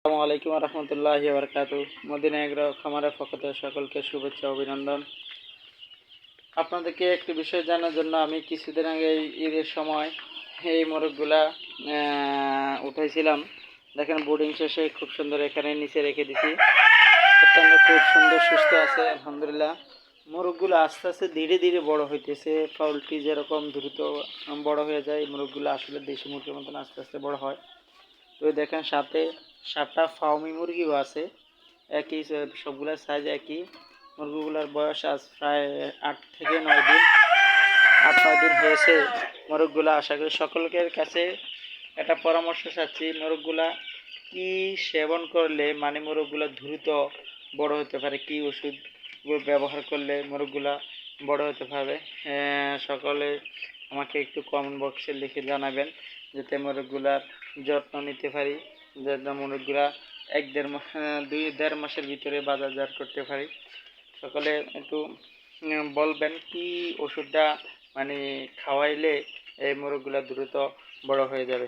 আসসালামু আলাইকুম রহমতুল্লাহি ওয়া বারাকাতুহু। মদিনা এগ্রো খামারের পক্ষ থেকে সকলকে শুভেচ্ছা অভিনন্দন। আপনাদেরকে একটি বিষয় জানার জন্য আমি কিছুদিন আগে ঈদের সময় এই মোরগগুলা উঠাইছিলাম। দেখেন বোর্ডিং শেষে খুব সুন্দর এখানে নিচে রেখে দিছি। অত্যন্ত খুব সুন্দর সুস্থ আছে আলহামদুলিল্লাহ। মোরগগুলো আস্তে আস্তে ধীরে ধীরে বড় হইতেছে। পাউলট্রি যেরকম দ্রুত বড় হয়ে যায়, মোরগগুলো আসলে দেশি মুরগির মতন আস্তে আস্তে বড় হয়। তো দেখেন সাথে 7টা ফার্মি মুরগিও আছে, একই সবগুলোর সাইজ একই। মুরগিগুলোর বয়স আজ প্রায় 8 থেকে 9 দিন হয়েছে মোরগগুলা। আশা করি সকলের কাছে একটা পরামর্শ চাচ্ছি, মোরগগুলা কি সেবন করলে মানে মোরগগুলা দ্রুত বড় হতে পারে, কি ওষুধ ব্যবহার করলে মোরগগুলা বড় হতে পারবে। সকলে আমাকে একটু কমেন্ট বক্সে লিখে জানাবেন, যাতে মোরগগুলার যত্ন নিতে পারি, যাতে মোরগগুলা 1-1.5 মাসের ভিতরে বাজারজাত করতে পারি। সকলে একটু বলবেন কি ওষুধটা মানে খাওয়াইলে এই মোরগগুলা দ্রুত বড় হয়ে যাবে।